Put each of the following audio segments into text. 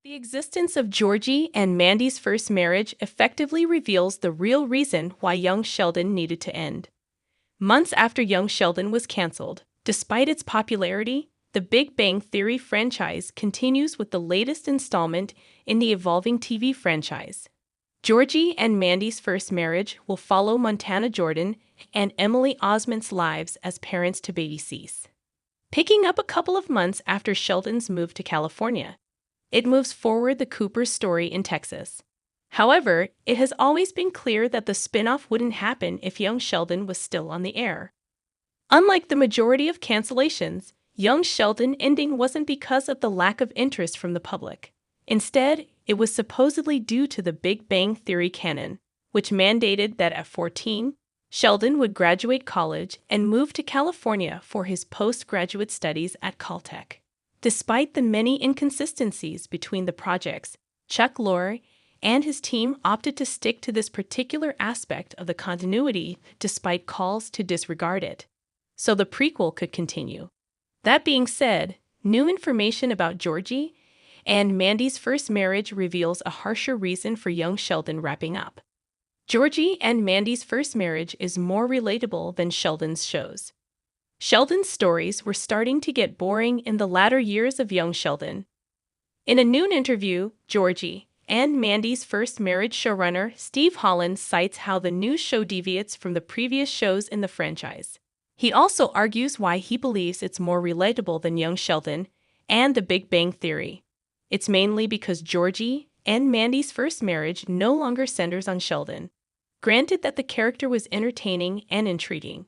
The existence of Georgie and Mandy's first marriage effectively reveals the real reason why young Sheldon needed to end. Months after Young Sheldon was canceled, despite its popularity, the Big Bang Theory franchise continues with the latest installment in the evolving TV franchise. Georgie and Mandy's first marriage will follow Montana Jordan and Emily Osment's lives as parents to baby Cease. Picking up a couple of months after Sheldon's move to California, it moves forward the Cooper's story in Texas. However, it has always been clear that the spin-off wouldn't happen if Young Sheldon was still on the air. Unlike the majority of cancellations, Young Sheldon ending wasn't because of the lack of interest from the public. Instead, it was supposedly due to the Big Bang Theory canon, which mandated that at 14, Sheldon would graduate college and move to California for his postgraduate studies at Caltech. Despite the many inconsistencies between the projects, Chuck Lorre and his team opted to stick to this particular aspect of the continuity despite calls to disregard it, so the prequel could continue. That being said, new information about Georgie and Mandy's first marriage reveals a harsher reason for Young Sheldon wrapping up. Georgie and Mandy's first marriage is more relatable than Sheldon's shows. Sheldon's stories were starting to get boring in the latter years of Young Sheldon. In a noon interview, Georgie and Mandy's first marriage showrunner Steve Holland cites how the new show deviates from the previous shows in the franchise. He also argues why he believes it's more relatable than Young Sheldon and The Big Bang Theory. It's mainly because Georgie and Mandy's first marriage no longer centers on Sheldon. Granted that the character was entertaining and intriguing,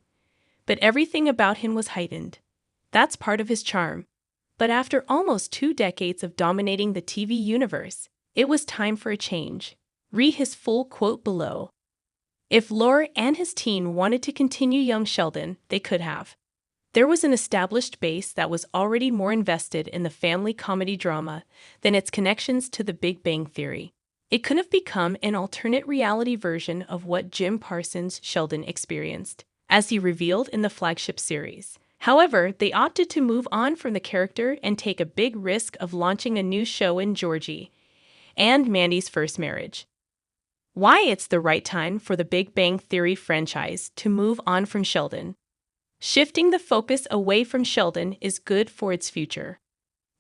but everything about him was heightened. That's part of his charm. But after almost 2 decades of dominating the TV universe, it was time for a change. Read his full quote below. If Lorre and his team wanted to continue Young Sheldon, they could have. There was an established base that was already more invested in the family comedy drama than its connections to the Big Bang Theory. It could have become an alternate reality version of what Jim Parsons' Sheldon experienced, as he revealed in the flagship series. However, they opted to move on from the character and take a big risk of launching a new show in Georgie and Mandy's first marriage. Why it's the right time for the Big Bang Theory franchise to move on from Sheldon. Shifting the focus away from Sheldon is good for its future.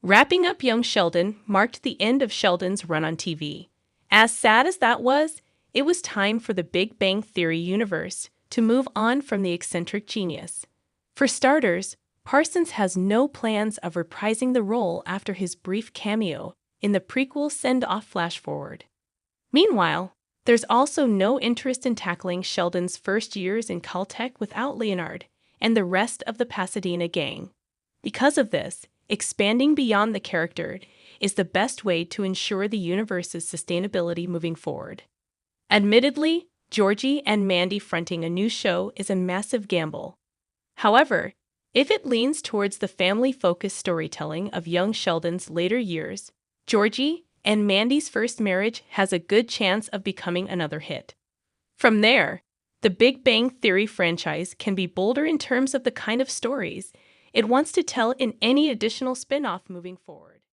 Wrapping up Young Sheldon marked the end of Sheldon's run on TV. As sad as that was, it was time for the Big Bang Theory universe to move on from the eccentric genius. For starters, Parsons has no plans of reprising the role after his brief cameo in the prequel send-off flash-forward. Meanwhile, there's also no interest in tackling Sheldon's first years in Caltech without Leonard and the rest of the Pasadena gang. Because of this, expanding beyond the character is the best way to ensure the universe's sustainability moving forward. Admittedly, Georgie and Mandy fronting a new show is a massive gamble. However, if it leans towards the family-focused storytelling of Young Sheldon's later years, Georgie and Mandy's first marriage has a good chance of becoming another hit. From there, the Big Bang Theory franchise can be bolder in terms of the kind of stories it wants to tell in any additional spin-off moving forward.